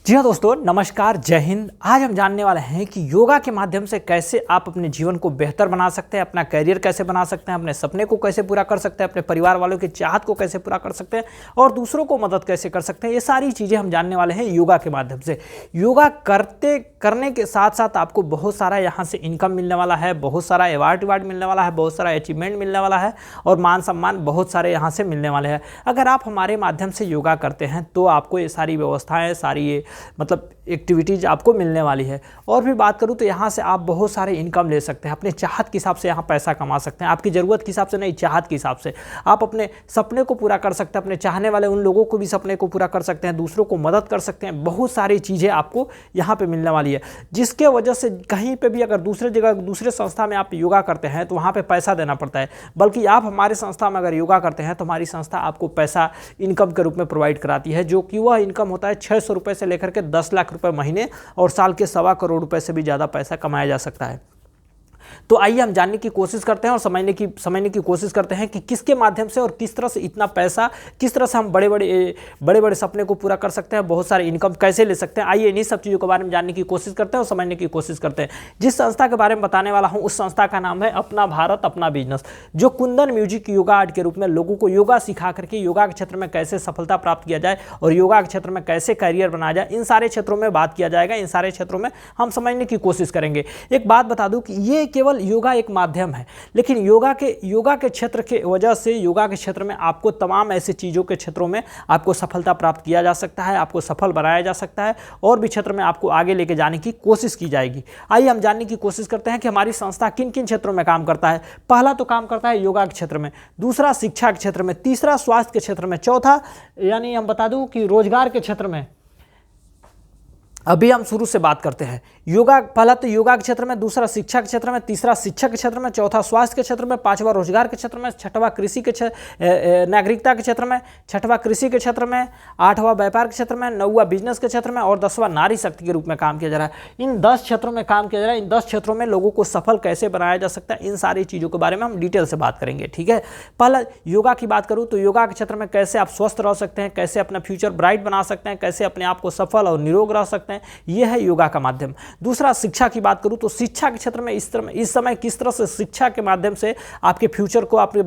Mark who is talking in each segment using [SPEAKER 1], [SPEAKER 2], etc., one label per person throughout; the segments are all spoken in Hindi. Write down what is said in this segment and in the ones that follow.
[SPEAKER 1] जी हाँ दोस्तों, नमस्कार, जय हिंद। आज हम जानने वाले हैं कि योगा के माध्यम से कैसे आप अपने जीवन को बेहतर बना सकते हैं, अपना करियर कैसे बना सकते हैं, अपने सपने को कैसे पूरा कर सकते हैं, अपने परिवार वालों की चाहत को कैसे पूरा कर सकते हैं और दूसरों को मदद कैसे कर सकते हैं। ये सारी चीज़ें हम जानने वाले हैं योगा के माध्यम से। योगा करने के साथ साथ आपको बहुत सारा यहाँ से इनकम मिलने वाला है, बहुत सारा अवार्ड मिलने वाला है, बहुत सारा अचीवमेंट मिलने वाला है और मान सम्मान बहुत सारे यहाँ से मिलने वाले हैं। अगर आप हमारे माध्यम से योगा करते हैं तो आपको ये सारी व्यवस्थाएँ, सारी ये मतलब एक्टिविटीज़ आपको मिलने वाली है। और भी बात करूँ तो यहाँ से आप बहुत सारे इनकम ले सकते हैं, अपने चाहत के हिसाब से यहाँ पैसा कमा सकते हैं। आपकी ज़रूरत के हिसाब से नहीं, चाहत के हिसाब से आप अपने सपने को पूरा कर सकते हैं, अपने चाहने वाले उन लोगों को भी सपने को पूरा कर सकते हैं, दूसरों को मदद कर सकते हैं। बहुत सारी चीज़ें आपको यहाँ पे मिलने वाली है, जिसके वजह से कहीं पे भी अगर दूसरे जगह दूसरे संस्था में आप योगा करते हैं तो वहाँ पे पैसा देना पड़ता है, बल्कि आप हमारे संस्था में अगर योगा करते हैं तो हमारी संस्था आपको पैसा इनकम के रूप में प्रोवाइड कराती है, जो कि वह इनकम होता है 600 रुपये से लेकर के 10 लाख रुपए महीने और साल के 1.25 करोड़ रुपए से भी ज़्यादा पैसा कमाया जा सकता है। तो आइए हम जानने की कोशिश करते हैं और समझने की कोशिश करते हैं कि किसके माध्यम से और किस तरह से इतना पैसा, किस तरह से हम बड़े बड़े सपने को पूरा कर सकते हैं, बहुत सारे इनकम कैसे ले सकते हैं। आइए इन्हीं सब चीज़ों के बारे में जानने की कोशिश करते हैं और समझने की कोशिश करते हैं। जिस संस्था के बारे में बताने वाला हूँ उस संस्था का नाम है अपना भारत अपना बिजनेस, जो कुंदन म्यूजिक योगा आर्ट के रूप में लोगों को योगा सिखा करके योगा के क्षेत्र में कैसे सफलता प्राप्त किया जाए और योगा के क्षेत्र में कैसे करियर बनाया जाए, इन सारे क्षेत्रों में बात किया जाएगा। इन सारे क्षेत्रों में हम समझने की कोशिश करेंगे। एक बात बता दूं कि ये केवल योगा एक माध्यम है, लेकिन योगा के क्षेत्र के वजह से योगा के क्षेत्र में आपको तमाम ऐसे चीज़ों के क्षेत्रों में आपको सफलता प्राप्त किया जा सकता है, आपको सफल बनाया जा सकता है और भी क्षेत्र में आपको आगे लेके जाने की कोशिश की जाएगी। आइए हम जानने की कोशिश करते हैं कि हमारी संस्था किन किन क्षेत्रों में काम करता है। पहला तो काम करता है योगा के क्षेत्र में, दूसरा शिक्षा के क्षेत्र में, तीसरा स्वास्थ्य के क्षेत्र में, चौथा यानी हम बता दूं कि रोजगार के क्षेत्र में। अभी हम शुरू से बात करते हैं। योगा पहला तो योगा के क्षेत्र में, दूसरा शिक्षा के क्षेत्र में, तीसरा शिक्षा के क्षेत्र में, चौथा स्वास्थ्य के क्षेत्र में, पांचवा रोजगार के क्षेत्र में, छठवां कृषि के नागरिकता के क्षेत्र में, छठवां कृषि के क्षेत्र में, आठवां व्यापार के क्षेत्र में, नौवां बिजनेस के क्षेत्र में और 10वां नारी शक्ति के रूप में काम किया जा रहा है। इन 10 क्षेत्रों में काम किया जा रहा है। इन 10 क्षेत्रों में लोगों को सफल कैसे बनाया जा सकता है, इन सारी चीज़ों के बारे में हम डिटेल से बात करेंगे। ठीक है, पहला योगा की बात करूँ तो योगा के क्षेत्र में कैसे आप स्वस्थ रह सकते हैं, कैसे अपना फ्यूचर ब्राइट बना सकते हैं, कैसे अपने आप को सफल और निरोग रह सकते हैं, यह है योगा का माध्यम। दूसरा शिक्षा की बात करूं तो शिक्षा के क्षेत्र में इस समय किस तरह से शिक्षा के माध्यम से आपके फ्यूचर को, आपके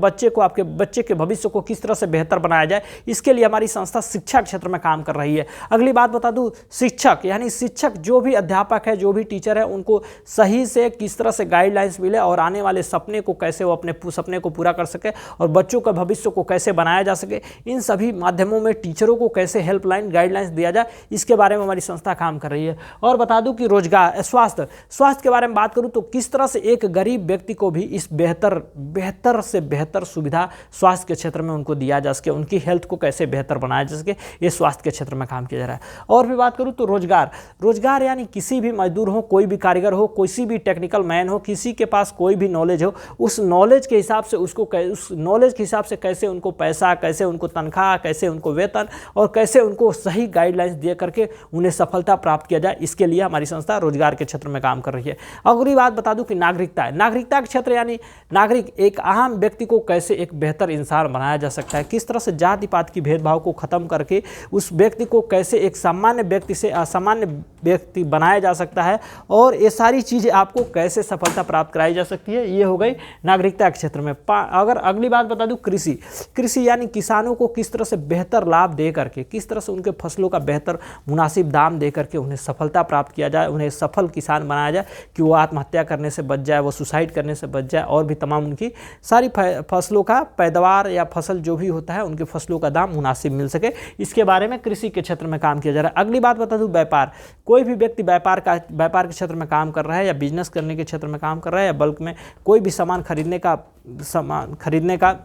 [SPEAKER 1] बच्चे के भविष्य को किस तरह से बेहतर बनाया जाए, इसके लिए हमारी संस्था शिक्षा के क्षेत्र में काम कर रही है। अगली बात बता दूं, शिक्षक यानी शिक्षक जो भी अध्यापक है, जो भी टीचर है, उनको सही से किस तरह से गाइडलाइंस मिले और आने वाले सपने को कैसे वो अपने सपने को पूरा कर सके और बच्चों का भविष्य को कैसे बनाया जा सके, इन सभी माध्यमों में टीचरों को कैसे हेल्पलाइन गाइडलाइंस दिया जाए, इसके बारे में हमारी संस्था काम कर रही है। और बता दूं कि रोजगार स्वास्थ्य के बारे में बात करूं तो किस तरह से एक गरीब व्यक्ति को भी इस बेहतर से बेहतर सुविधा स्वास्थ्य के क्षेत्र में उनको दिया जा सके, उनकी हेल्थ को कैसे बेहतर बनाया जा सके, ये स्वास्थ्य के क्षेत्र में काम किया जा रहा है। और भी बात करूं तो रोजगार यानी किसी भी मजदूर हो, कोई भी कारीगर हो, किसी भी टेक्निकल मैन हो, किसी के पास कोई भी नॉलेज हो, उस नॉलेज के हिसाब से कैसे उनको पैसा, कैसे उनको तनख्वाह, कैसे उनको वेतन और कैसे उनको सही गाइडलाइंस दे करके उन्हें सफलता प्राप्त किया जाए, इसके लिए हमारी संस्था रोजगार के क्षेत्र में काम कर रही है। अगली बात बता दूं कि नागरिकता के क्षेत्र यानी नागरिक एक आम व्यक्ति को कैसे एक बेहतर इंसान बनाया जा सकता है, किस तरह से जाति पात की भेदभाव को खत्म करके उस व्यक्ति को कैसे एक सामान्य व्यक्ति से असामान्य व्यक्ति बनाया जा सकता है और ये सारी चीज़ें आपको कैसे सफलता प्राप्त कराई जा सकती है, ये हो गई नागरिकता के क्षेत्र में। अगर अगली बात बता दूं कृषि यानी किसानों को किस तरह से बेहतर लाभ दे करके, किस तरह से उनके फसलों का बेहतर मुनासिब दाम दे करके उन्हें सफलता प्राप्त किया जाए, उन्हें सफल किसान बनाया जाए कि वो आत्महत्या करने से बच जाए, वो सुसाइड करने से बच जाए और भी तमाम उनकी सारी फसलों का पैदावार या फसल जो भी होता है उनके फसलों का दाम मुनासिब मिल सके, इसके बारे में कृषि के क्षेत्र में काम किया जा रहा है। अगली बात बता दूं व्यापार, कोई भी व्यक्ति व्यापार के क्षेत्र में काम कर रहा है या बिजनेस करने के क्षेत्र में काम कर रहा है या बल्क में कोई भी सामान खरीदने का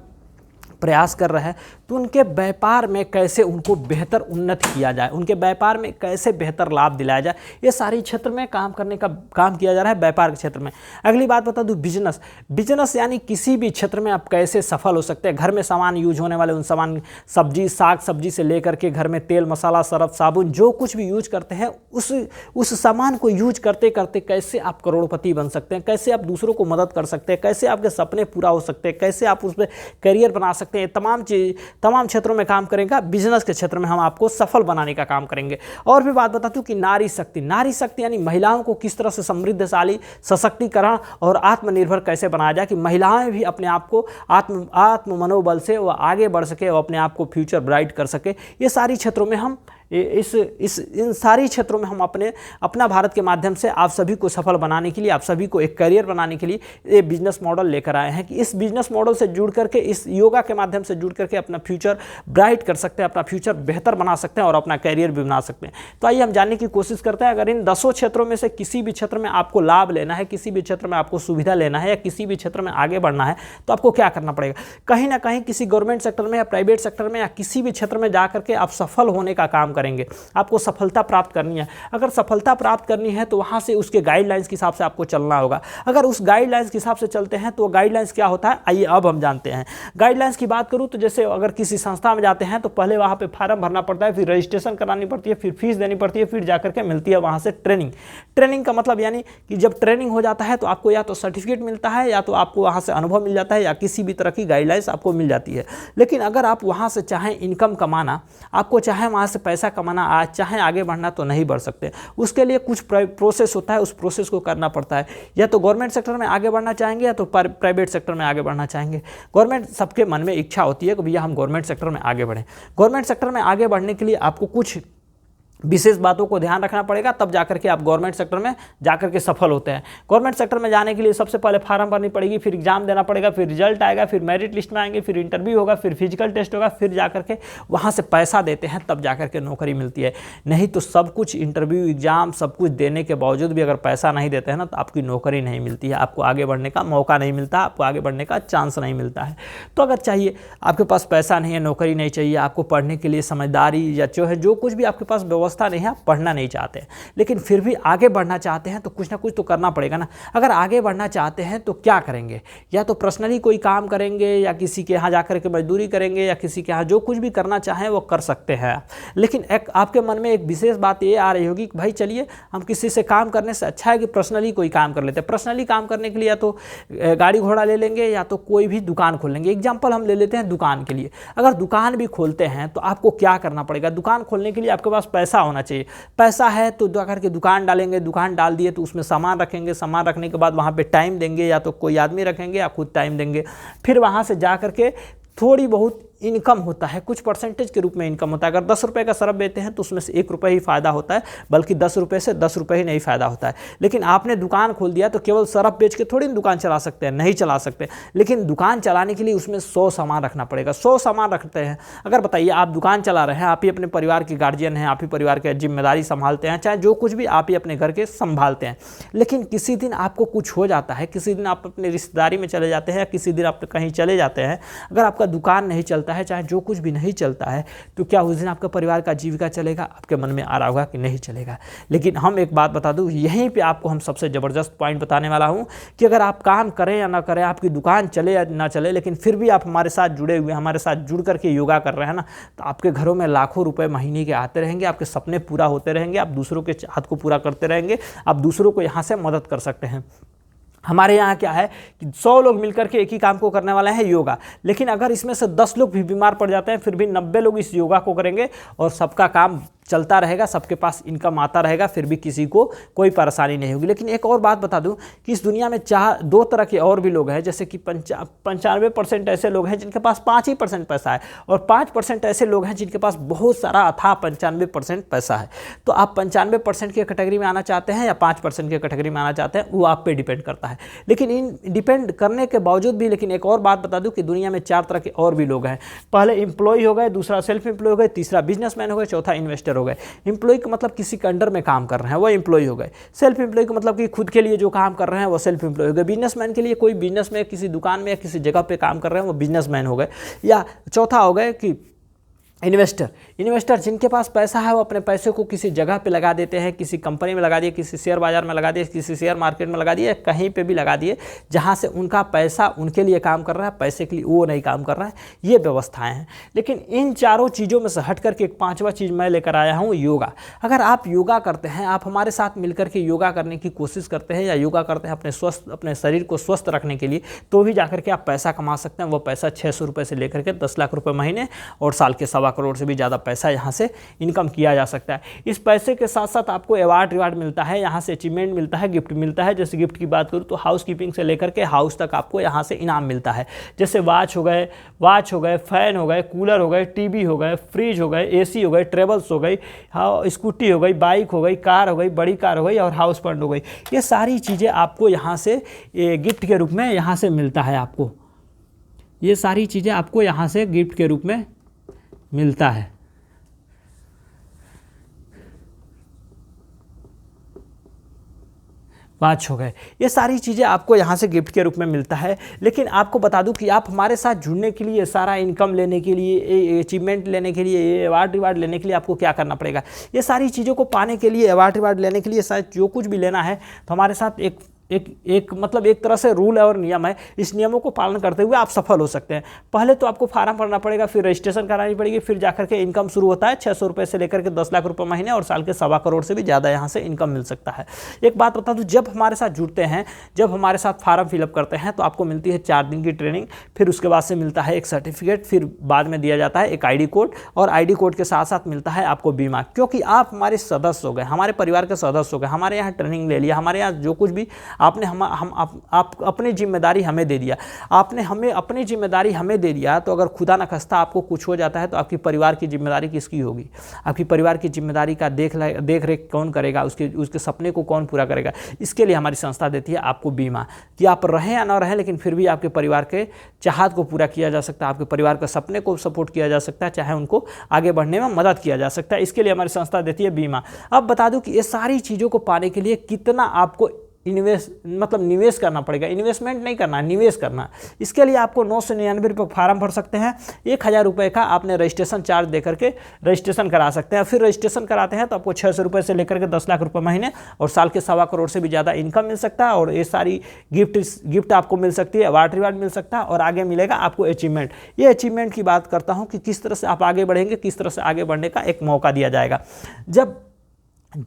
[SPEAKER 1] प्रयास कर रहा है तो उनके व्यापार में कैसे उनको बेहतर उन्नति किया जाए, उनके व्यापार में कैसे बेहतर लाभ दिलाया जाए, ये सारी क्षेत्र में काम किया जा रहा है व्यापार के क्षेत्र में। अगली बात बता दूं बिजनेस यानी किसी भी क्षेत्र में आप कैसे सफल हो सकते हैं। घर में सामान यूज होने वाले उन सामान साग सब्जी से लेकर के घर में तेल मसाला सरफ साबुन जो कुछ भी यूज करते हैं उस सामान को यूज करते करते कैसे आप करोड़पति बन सकते हैं, कैसे आप दूसरों को मदद कर सकते हैं, कैसे आपके सपने पूरा हो सकते हैं, कैसे आप उस पर करियर बना सकते सकते हैं, तमाम क्षेत्रों में काम करेंगे। बिजनेस के क्षेत्र में हम आपको सफल बनाने का काम करेंगे। और भी बात बता दूं कि नारी शक्ति यानी महिलाओं को किस तरह से समृद्धशाली, सशक्तिकरण और आत्मनिर्भर कैसे बनाया जाए कि महिलाएं भी अपने आप को आत्म मनोबल से वो आगे बढ़ सके और अपने आप को फ्यूचर ब्राइट कर सके। ये सारी क्षेत्रों में हम इन सारी क्षेत्रों में हम अपना भारत के माध्यम से आप सभी को सफल बनाने के लिए, आप सभी को एक करियर बनाने के लिए ये बिजनेस मॉडल लेकर आए हैं कि इस बिजनेस मॉडल से जुड़ करके, इस योगा के माध्यम से जुड़ करके अपना फ्यूचर ब्राइट कर सकते हैं, अपना फ्यूचर बेहतर बना सकते हैं और अपना करियर भी बना सकते हैं। तो आइए हम जानने की कोशिश करते हैं, अगर इन 10 क्षेत्रों में से किसी भी क्षेत्र में आपको लाभ लेना है, किसी भी क्षेत्र में आपको सुविधा लेना है या किसी भी क्षेत्र में आगे बढ़ना है तो आपको क्या करना पड़ेगा। कहीं ना कहीं किसी गवर्नमेंट सेक्टर में या प्राइवेट सेक्टर में या किसी भी क्षेत्र में जा करके आप सफल होने का काम करेंगे, आपको सफलता प्राप्त करनी है। अगर सफलता प्राप्त करनी है तो वहां से उसके गाइडलाइंस के हिसाब से आपको चलना होगा। अगर उस गाइडलाइंस के हिसाब से चलते हैं तो गाइडलाइंस क्या होता है, आइए अब हम जानते हैं। गाइडलाइंस की बात करूं तो जैसे अगर किसी संस्था में जाते हैं तो पहले वहां पे फॉर्म भरना पड़ता है, फिर रजिस्ट्रेशन करानी पड़ती है, फिर फीस देनी पड़ती है, फिर जाकर के मिलती है वहां से ट्रेनिंग का मतलब यानी कि जब ट्रेनिंग हो जाता है तो आपको या तो सर्टिफिकेट मिलता है या तो आपको वहां से अनुभव मिल जाता है या किसी भी तरह की गाइडलाइंस आपको मिल जाती है। लेकिन अगर आप वहां से चाहें इनकम कमाना, आपको चाहे वहां से पैसा कमाना, चाहे आगे बढ़ना, तो नहीं बढ़ सकते। उसके लिए कुछ प्रोसेस होता है, उस प्रोसेस को करना पड़ता है। या तो गवर्नमेंट सेक्टर में आगे बढ़ना चाहेंगे या तो प्राइवेट सेक्टर में आगे बढ़ना चाहेंगे। गवर्नमेंट, सबके मन में इच्छा होती है कि भैया हम गवर्नमेंट सेक्टर में आगे बढ़ें। गवर्नमेंट सेक्टर में आगे बढ़ने के लिए आपको कुछ विशेष बातों को ध्यान रखना पड़ेगा, तब जाकर के आप गवर्नमेंट सेक्टर में जाकर के सफल होते हैं। गवर्नमेंट सेक्टर में जाने के लिए सबसे पहले फॉर्म भरनी पड़ेगी, फिर एग्जाम देना पड़ेगा, फिर रिजल्ट आएगा, फिर मेरिट लिस्ट में आएंगे, फिर इंटरव्यू होगा, फिर फिजिकल टेस्ट होगा, फिर जाकर के वहाँ से पैसा देते हैं, तब जाकर के नौकरी मिलती है। नहीं तो सब कुछ इंटरव्यू, एग्जाम सब कुछ देने के बावजूद भी अगर पैसा नहीं देते हैं ना तो आपकी नौकरी नहीं मिलती है, आपको आगे बढ़ने का मौका नहीं मिलता, आपको आगे बढ़ने का चांस नहीं मिलता है। तो अगर चाहिए, आपके पास पैसा नहीं है, नौकरी नहीं चाहिए, आपको पढ़ने के लिए समझदारी या जो कुछ भी आपके पास व्यवस्था नहीं है, पढ़ना नहीं चाहते हैं लेकिन फिर भी आगे बढ़ना चाहते हैं, तो कुछ ना कुछ तो करना पड़ेगा ना। अगर आगे बढ़ना चाहते हैं तो क्या करेंगे, या तो पर्सनली कोई काम करेंगे या किसी के यहाँ जाकर के मजदूरी करेंगे या किसी के यहाँ जो कुछ भी करना चाहें वो कर सकते हैं। लेकिन एक आपके मन में एक विशेष बात ये आ रही होगी कि भाई चलिए हम किसी से काम करने से अच्छा है कि पर्सनली कोई काम कर लेते हैं। पर्सनली काम करने के लिए या तो गाड़ी घोड़ा ले लेंगे या तो कोई भी दुकान खोल लेंगे। एग्जाम्पल हम ले लेते हैं दुकान के लिए। अगर दुकान भी खोलते हैं तो आपको क्या करना पड़ेगा, दुकान खोलने के लिए आपके पास पैसा होना चाहिए। पैसा है तो जाकर के दुकान डालेंगे, दुकान डाल दिए तो उसमें सामान रखेंगे, सामान रखने के बाद वहाँ पे टाइम देंगे, या तो कोई आदमी रखेंगे या खुद टाइम देंगे। फिर वहाँ से जा करके थोड़ी बहुत इनकम होता है, कुछ परसेंटेज के रूप में इनकम होता है। अगर 10 रुपये का सरफ बेचते हैं तो उसमें से 1 रुपये ही फ़ायदा होता है, बल्कि 10 रुपये से 10 रुपये ही नहीं फ़ायदा होता है। लेकिन आपने दुकान खोल दिया तो केवल सरफ बेच के थोड़ी दुकान चला सकते हैं, नहीं चला सकते। लेकिन दुकान चलाने के लिए उसमें 100 सामान रखना पड़ेगा। 100 सामान रखते हैं। अगर बताइए आप दुकान चला रहे हैं, आप ही अपने परिवार के गार्जियन हैं, आप ही परिवार की जिम्मेदारी संभालते हैं, चाहे जो कुछ भी आप ही अपने घर के संभालते हैं। लेकिन किसी दिन आपको कुछ हो जाता है, किसी दिन आप अपनी रिश्तेदारी में चले जाते हैं या किसी दिन आप कहीं चले जाते हैं, अगर आपका दुकान नहीं चलता है, चाहे जो कुछ भी नहीं चलता है, तो क्या उस दिन आपका परिवार का जीविका चलेगा? आपके मन में आ रहा होगा कि नहीं चलेगा। लेकिन हम एक बात बता दूं, यहीं पे आपको हम सबसे ज़बरदस्त पॉइंट बताने वाला हूं कि अगर आप काम करें या ना करें, आपकी दुकान चले या ना चले, लेकिन फिर भी आप हमारे साथ जुड़े हुए, हमारे साथ जुड़ करके योगा कर रहे हैं ना, तो आपके घरों में लाखों रुपए महीने के आते रहेंगे, आपके सपने पूरा होते रहेंगे, आप दूसरों के चाहत को पूरा करते रहेंगे, आप दूसरों को यहाँ से मदद कर सकते हैं। हमारे यहाँ क्या है कि 100 लोग मिलकर के एक ही काम को करने वाले हैं, योगा। लेकिन अगर इसमें से 10 लोग भी बीमार पड़ जाते हैं, फिर भी 90 लोग इस योगा को करेंगे और सबका काम चलता रहेगा, सबके पास इनकम आता रहेगा, फिर भी किसी को कोई परेशानी नहीं होगी। लेकिन एक और बात बता दूं कि इस दुनिया में 2 तरह के और भी लोग हैं, जैसे कि 95% ऐसे लोग हैं जिनके पास 5% पैसा है और 5% ऐसे लोग हैं जिनके पास बहुत सारा अथाह 95% पैसा है। तो आप 95% की कैटेगरी में आना चाहते हैं या 5% की कैटेगरी में आना चाहते हैं, वो आप पे डिपेंड करता है। लेकिन इन डिपेंड करने के बावजूद भी, लेकिन एक और बात बता दूं कि दुनिया में 4 तरह के और भी लोग हैं। पहले एम्प्लॉय हो गए, दूसरा सेल्फ एम्प्लॉय हो गए, तीसरा बिजनेसमैन हो गए, चौथा इन्वेस्टर हो गए। एम्प्लॉय का मतलब किसी के अंडर में काम कर रहे हैं, वो एम्प्लॉय हो गए। सेल्फ एम्प्लॉय का मतलब कि खुद के लिए जो काम कर रहे हैं वो सेल्फ एम्प्लॉय हो गए। बिजनेसमैन के लिए कोई बिजनेस में, किसी दुकान में या किसी जगह पे काम कर रहे हैं, वो बिजनेसमैन हो गए। या चौथा हो गए कि इन्वेस्टर जिनके पास पैसा है वो अपने पैसे को किसी जगह पे लगा देते हैं, किसी कंपनी में लगा दिए, किसी शेयर बाजार में लगा दिए, किसी शेयर मार्केट में लगा दिए, कहीं पे भी लगा दिए जहाँ से उनका पैसा उनके लिए काम कर रहा है, पैसे के लिए वो नहीं काम कर रहा है। ये व्यवस्थाएं हैं। लेकिन इन चारों चीज़ों में से हट करके एक पांचवा चीज़ मैं लेकर आया हूँ, योगा। अगर आप योगा करते हैं, आप हमारे साथ मिलकर के योगा करने की कोशिश करते हैं या योगा करते हैं अपने शरीर को स्वस्थ रखने के लिए, तो भी जाकर के आप पैसा कमा सकते हैं। वो पैसा 600 रुपये से लेकर के 10 लाख रुपये महीने और साल के 1.25 करोड़ से भी ज़्यादा पैसा यहाँ से इनकम किया जा सकता है। इस पैसे के साथ साथ आपको अवार्ड रिवार्ड मिलता है, यहाँ से अचीवमेंट मिलता है, गिफ्ट मिलता है। जैसे गिफ्ट की बात करूँ तो हाउस कीपिंग से लेकर के हाउस तक आपको यहाँ से इनाम मिलता है। जैसे वॉच हो गए, फैन हो गए, कूलर हो गए, टीवी हो गए, फ्रिज हो गए, एसी हो गए, ट्रेवल्स हो गई, स्कूटी हो गई, बाइक हो गई, कार हो गई, बड़ी कार हो गई और हाउस फंड हो गई। ये सारी चीज़ें आपको यहाँ से गिफ्ट के रूप में यहाँ से मिलता है। आपको ये सारी चीज़ें आपको यहाँ से गिफ्ट के रूप में मिलता है। पाँच हो गए, ये सारी चीज़ें आपको यहाँ से गिफ्ट के रूप में मिलता है। लेकिन आपको बता दूं कि आप हमारे साथ जुड़ने के लिए, सारा इनकम लेने के लिए, अचीवमेंट लेने के लिए, अवार्ड रिवार्ड लेने के लिए आपको क्या करना पड़ेगा। ये सारी चीज़ों को पाने के लिए, अवार्ड रिवार्ड लेने के लिए, शायद जो कुछ भी लेना है तो हमारे साथ एक मतलब एक तरह से रूल है और नियम है। इस नियमों को पालन करते हुए आप सफल हो सकते हैं। पहले तो आपको फार्म भरना पड़ेगा, फिर रजिस्ट्रेशन करानी पड़ेगी, फिर जाकर के इनकम शुरू होता है। 600 रुपये से लेकर के 10 लाख रुपये महीने और साल के 1.25 करोड़ से भी ज़्यादा यहाँ से इनकम मिल सकता है। एक बात बता दूँ, जब हमारे साथ जुड़ते हैं, जब हमारे साथ फार्म फिलअप करते हैं तो आपको मिलती है 4 दिन की ट्रेनिंग, फिर उसके बाद से मिलता है एक सर्टिफिकेट, फिर बाद में दिया जाता है एक ID कोड, और ID कोड के साथ साथ मिलता है आपको बीमा। क्योंकि आप हमारे सदस्य हो गए, हमारे परिवार के सदस्य हो गए, हमारे यहाँ ट्रेनिंग ले लिया, हमारे यहाँ जो कुछ भी आपने आप अपनी जिम्मेदारी हमें दे दिया, आपने हमें अपनी जिम्मेदारी हमें दे दिया, तो अगर खुदा न खास्ता आपको कुछ हो जाता है तो आपकी परिवार की जिम्मेदारी किसकी होगी। आपकी परिवार की जिम्मेदारी का देख रेख कौन करेगा, उसके सपने को कौन पूरा करेगा। इसके लिए हमारी संस्था देती है आपको बीमा, कि आप रहें या ना रहें लेकिन फिर भी आपके परिवार के चाहत को पूरा किया जा सकता है, आपके परिवार के सपने को सपोर्ट किया जा सकता है, चाहे उनको आगे बढ़ने में मदद किया जा सकता है। इसके लिए हमारी संस्था देती है बीमा। अब बता दूं कि ये सारी चीज़ों को पाने के लिए कितना आपको निवेश करना पड़ेगा। इन्वेस्टमेंट नहीं करना, निवेश करना। इसके लिए आपको 999 रुपये फार्म भर सकते हैं। 1000 रुपये का आपने रजिस्ट्रेशन चार्ज देकर के रजिस्ट्रेशन करा सकते हैं। फिर रजिस्ट्रेशन कराते हैं तो आपको 600 रुपये से लेकर के 10 लाख रुपये महीने और साल के 1.25 करोड़ से भी ज़्यादा इनकम मिल सकता है। और ये सारी गिफ्ट आपको मिल सकती है, अवार्ड रिवार्ड मिल सकता है, और आगे मिलेगा आपको अचीवमेंट। ये अचीवमेंट की बात करता हूँ कि किस तरह से आप आगे बढ़ेंगे, किस तरह से आगे बढ़ने का एक मौका दिया जाएगा।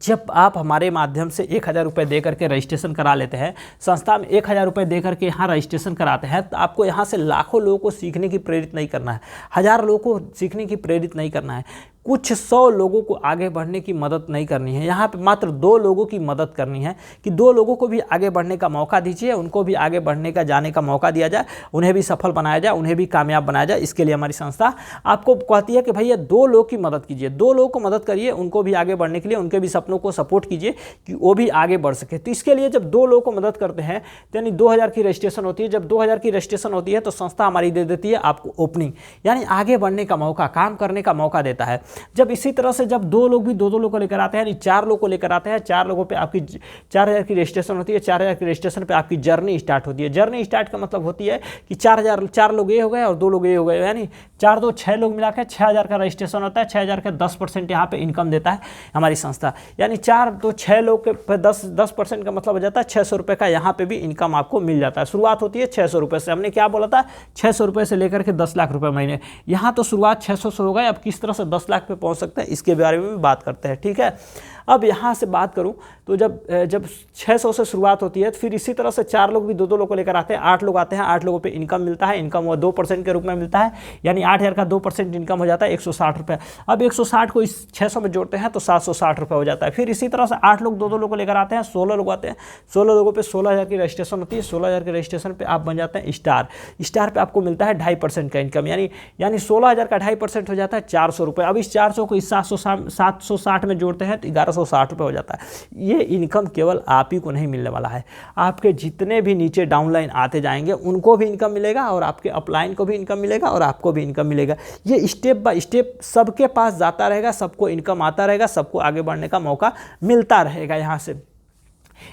[SPEAKER 1] जब आप हमारे माध्यम से 1000 रुपये दे करके रजिस्ट्रेशन करा लेते हैं, संस्था में 1000 रुपये दे करके यहाँ रजिस्ट्रेशन कराते हैं, तो आपको यहाँ से लाखों लोगों को सीखने की प्रेरित नहीं करना है, 1000 लोगों को सीखने की प्रेरित नहीं करना है, कुछ 100 लोगों को आगे बढ़ने की मदद नहीं करनी है। यहाँ पे मात्र 2 लोगों की मदद करनी है कि 2 लोगों को भी आगे बढ़ने का मौका दीजिए, उनको भी आगे बढ़ने का, जाने का मौका दिया जाए, उन्हें भी सफल बनाया जाए, उन्हें भी कामयाब बनाया जाए। इसके लिए हमारी संस्था आपको कहती है कि भैया 2 लोगों की मदद कीजिए, 2 लोगों को मदद करिए, उनको भी आगे बढ़ने के लिए, उनके भी सपनों को सपोर्ट कीजिए कि वो भी आगे बढ़ सके। तो इसके लिए जब 2 लोगों को मदद करते हैं यानी 2000 की रजिस्ट्रेशन होती है। जब 2000 की रजिस्ट्रेशन होती है तो संस्था हमारी दे देती है आपको ओपनिंग, यानी आगे बढ़ने का मौका, काम करने का मौका देता है। जब इसी तरह से जब 2 लोग भी 2-2 लोग को लेकर आते हैं, यानी 4 लोग को लेकर आते हैं, 4 लोगों पे आपकी 4000 की रजिस्ट्रेशन होती है। 4000 की रजिस्ट्रेशन पे आपकी जर्नी स्टार्ट होती है। जर्नी स्टार्ट का मतलब होती है कि 4 लोग ये हो गए और 2 लोग ये हो गए, यानी 4 2 6 लोग मिलाकर 6000 का रजिस्ट्रेशन होता है। 6000 का 10% यहाँ पे इनकम देता है हमारी संस्था, यानी 4 2 6 लोग के 10% का मतलब हो जाता है 600 रुपये का यहाँ पे भी इनकम आपको मिल जाता है। शुरुआत होती है 600 रुपये से। हमने क्या बोला था, 600 रुपये से लेकर के 10 लाख रुपये महीने। यहाँ तो शुरुआत 600 से हो गई, अब किस तरह से 10 लाख पे पहुँच सकते हैं इसके बारे में भी बात करते हैं, ठीक है। अब यहाँ से बात करूँ तो जब 600 से शुरुआत होती है, फिर इसी तरह से 4 लोग भी 2-2 लोग को लेकर आते हैं, 8 लोग आते हैं, 8 लोगों पे इनकम मिलता है। इनकम वो 2% के रूप में मिलता है, यानी 8000 का 2% इनकम हो जाता है 160 रुपये। अब 160 को इस 600 में जोड़ते हैं तो 760 रुपये हो जाता है। फिर इसी तरह से 8 लोग 2-2 लोग को लेकर आते हैं, 16 लोग आते हैं, 16 लोगों पर 16000 की रजिस्ट्रेशन होती है। 16000 की रजिस्ट्रेशन पर आप बन जाते हैं स्टार पे आपको मिलता है 2.5% का इनकम, यानी 16000 का 2.5% हो जाता है 400 रुपये। अब इस 400 को इस 760 में जोड़ते हैं तो 1160 रुपये हो जाता है। ये इनकम केवल आप ही को नहीं मिलने वाला है, आपके जितने भी नीचे डाउनलाइन आते जाएंगे उनको भी इनकम मिलेगा, और आपके अपलाइन को भी इनकम मिलेगा, और आपको भी इनकम मिलेगा। ये स्टेप बाय स्टेप सबके पास जाता रहेगा, सबको इनकम आता रहेगा, सबको आगे बढ़ने का मौका मिलता रहेगा यहाँ से।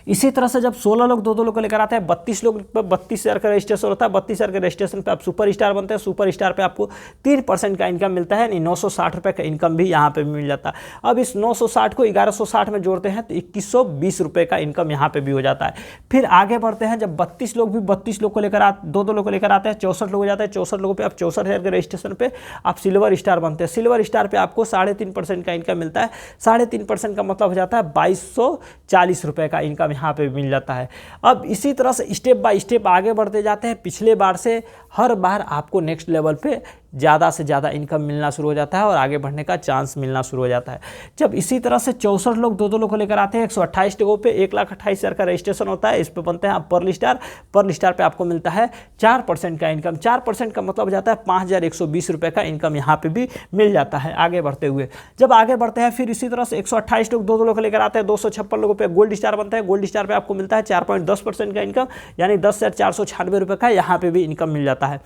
[SPEAKER 1] इसी तरह से जब 16 लोग 2-2 लोग को लेकर आते हैं, 32 लोग पर 32,000 का रजिस्ट्रेशन होता है। 32,000 के रजिस्ट्रेशन पे आप सुपर स्टार बनते हैं। सुपर स्टार पे आपको 3% का इनकम मिलता है, यानी 960 रुपये का इनकम भी यहाँ पे भी मिल जाता है। अब इस 960 को 1160 में जोड़ते हैं तो 2120 रुपये का इनकम यहाँ पे भी हो जाता है। फिर आगे बढ़ते हैं, जब 32 लोग भी 32 लोग को लेकर 2-2 लोग को लेकर आते हैं, 64 लोग हो जाते हैं। 64 लोगों पर आप 64,000 के रजिस्ट्रेशन पे आप सिल्वर स्टार बनते हैं। सिल्वर स्टार पे आपको 3.5% का इनकम मिलता है। 3.5% का मतलब हो जाता है 2240 रुपये का इनकम यहाँ पे मिल जाता है। अब इसी तरह से स्टेप बाय स्टेप आगे बढ़ते जाते हैं। पिछले बार से हर बार आपको नेक्स्ट लेवल पे ज़्यादा से ज़्यादा इनकम मिलना शुरू हो जाता है और आगे बढ़ने का चांस मिलना शुरू हो जाता है। जब इसी तरह से 64 लोग 2-2 लोग को लेकर आते हैं, 128 लोगों पे 1,28,000 का रजिस्ट्रेशन होता है। इस पे बनते हैं आप पर्ल स्टार। पर्ल स्टार पे आपको मिलता है 4% का इनकम। 4% का मतलब हो जाता है 5,120 रुपये का इनकम यहाँ पे भी मिल जाता है आगे बढ़ते हुए। जब आगे बढ़ते हैं फिर इसी तरह से 128 लोग 2-2 लोग को लेकर आते हैं, 256 लोगों पे गोल्ड स्टार बनता है। गोल्ड स्टार पे आपको मिलता है 4.10% का इनकम, यानी 10,496 रुपये का यहाँ पे भी इनकम मिल जाता है।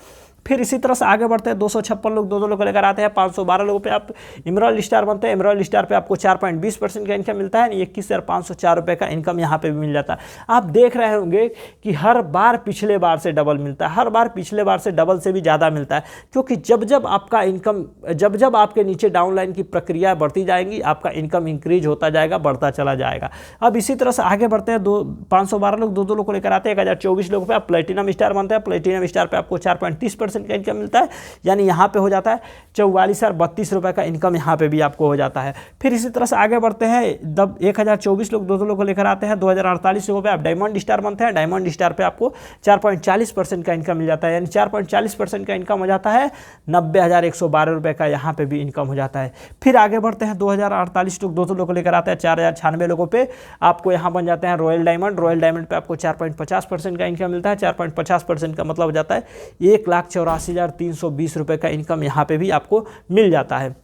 [SPEAKER 1] फिर इसी तरह से आगे बढ़ते हैं, 256 लोग 2-2 लोग लेकर आते हैं, 512 लोगों पे आप इमराल्ड स्टार बनते हैं। इमराल्ड स्टार पे आपको 4.20% का इनकम मिलता है, 21,504 रुपये का इनकम यहाँ पे भी मिल जाता है। आप देख रहे होंगे कि हर बार पिछले बार से डबल मिलता है, हर बार पिछले बार से डबल से भी ज़्यादा मिलता है, क्योंकि जब जब आपका इनकम जब आपके नीचे डाउनलाइन की प्रक्रिया बढ़ती जाएंगी, आपका इनकम इंक्रीज होता जाएगा, बढ़ता चला जाएगा। अब इसी तरह से आगे बढ़ते हैं, 512 लोग 2-2 लोग को लेकर आते हैं, 1,024 लोगों पे आप प्लेटिनम स्टार बनते हैं। प्लेटिनम स्टार पे आपको 4.30% का इनकम मिलता है, यानी यहाँ पे हो जाता है 44,032 रुपये का इनकम यहाँ पे भी आपको हो जाता है। फिर इसी तरह से आगे बढ़ते हैं, जब 1,024 लोग 2-2 लोग को लेकर आते हैं, 2,048 लोगों पे आप डायमंड स्टार बनते हैं। डायमंड स्टार पे आपको 4.40% का इनकम मिल जाता है, यानी 4.40% का इनकम हो जाता है 90,112 रुपये का यहाँ पे भी इनकम हो जाता है। फिर आगे बढ़ते हैं, 2,048 लोग 2-2 लोग को लेकर आते हैं, 4,096 लोगों पे आपको यहाँ बन जाते हैं रॉयल डायमंड। रॉयल डायमंड पे आपको 4.50% का इनकम मिलता है। 4.50% का मतलब हो जाता है 1,84,320 रुपये का इनकम यहाँ पे भी आपको मिल जाता है।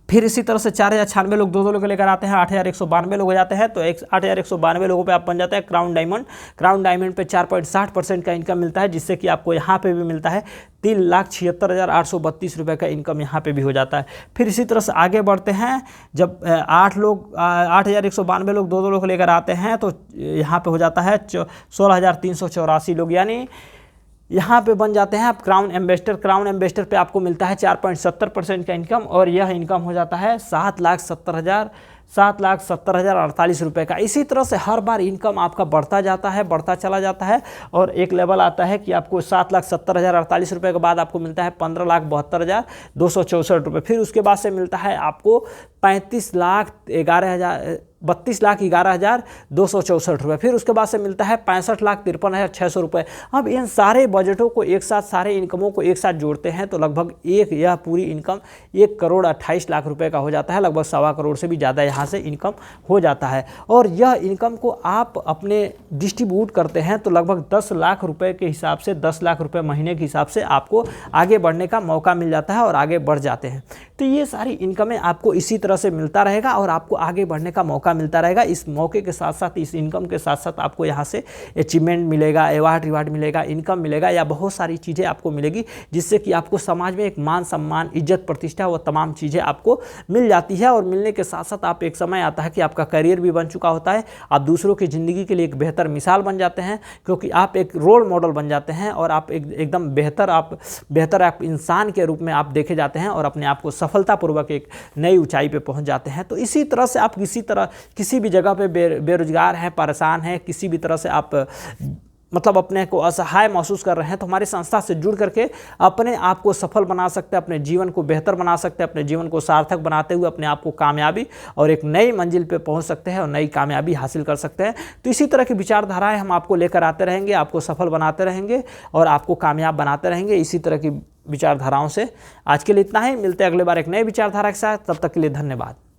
[SPEAKER 1] फिर इसी तरह से 4,096 लोग 2-2 लोग को लेकर आते हैं, 8,192 लोग हो जाते हैं, तो 8,192 लोगों पे आप बन जाते हैं क्राउन डायमंड। क्राउन डायमंड पे 4.60% का इनकम मिलता है, जिससे कि आपको यहाँ पे भी मिलता है 3,76,832 रुपये का इनकम यहाँ पे भी हो जाता है। फिर इसी तरह से आगे बढ़ते हैं, जब 8,192 लोग 2-2 लोग को लेकर आते हैं, तो यहाँ पे हो जाता है 16,384 लोग, यानी यहाँ पे बन जाते हैं आप क्राउन एम्बेसडर। क्राउन एम्बेसडर पे आपको मिलता है 4.70% का इनकम, और यह इनकम हो जाता है 7,70,048 रुपये का। इसी तरह से हर बार इनकम आपका बढ़ता जाता है, बढ़ता चला जाता है, और एक लेवल आता है कि आपको 7,70,048 रुपये के बाद आपको मिलता है 15,72,264 रुपये। फिर उसके बाद से मिलता है आपको 32,11,264 रुपये। फिर उसके बाद से मिलता है 65,53,600 रुपये। अब इन सारे बजटों को एक साथ, सारे इनकमों को एक साथ जोड़ते हैं तो लगभग यह पूरी इनकम 1,28,00,000 रुपये का हो जाता है। लगभग 1.25 करोड़ से भी ज़्यादा यहाँ से इनकम हो जाता है, और यह इनकम को आप अपने डिस्ट्रीब्यूट करते हैं तो लगभग 10 लाख रुपये के हिसाब से, 10 लाख रुपये महीने के हिसाब से आपको आगे बढ़ने का मौका मिल जाता है और आगे बढ़ जाते हैं। तो ये सारी इनकमें आपको इसी तरह से मिलता रहेगा और आपको आगे बढ़ने का मौका मिलता रहेगा। इस मौके के साथ साथ, इस इनकम के साथ साथ आपको यहाँ से अचीवमेंट मिलेगा, अवार्ड रिवार्ड मिलेगा, इनकम मिलेगा, या बहुत सारी चीज़ें आपको मिलेगी, जिससे कि आपको समाज में एक मान सम्मान, इज्जत, प्रतिष्ठा, वो तमाम चीज़ें आपको मिल जाती है। और मिलने के साथ साथ आप एक समय आता है कि आपका करियर भी बन चुका होता है, आप दूसरों की ज़िंदगी के लिए एक बेहतर मिसाल बन जाते हैं, क्योंकि आप एक रोल मॉडल बन जाते हैं और आप एकदम बेहतर आप इंसान के रूप में आप देखे जाते हैं और अपने आप को सफलतापूर्वक एक नई ऊंचाई पे पहुंच जाते हैं। तो इसी तरह से आप किसी भी जगह पे बेरोजगार हैं, परेशान हैं, किसी भी तरह से आप मतलब अपने को असहाय महसूस कर रहे हैं, तो हमारी संस्था से जुड़ करके अपने आप को सफल बना सकते हैं, अपने जीवन को बेहतर बना सकते हैं, अपने जीवन को सार्थक बनाते हुए अपने आप को कामयाबी और एक नई मंजिल पे पहुंच सकते हैं और नई कामयाबी हासिल कर सकते हैं। तो इसी तरह की विचारधाराएं हम आपको लेकर आते रहेंगे, आपको सफल बनाते रहेंगे और आपको कामयाब बनाते रहेंगे। इसी तरह की विचारधाराओं से आज के लिए इतना ही, मिलते हैं अगले बार एक नई विचारधारा के साथ। तब तक के लिए धन्यवाद।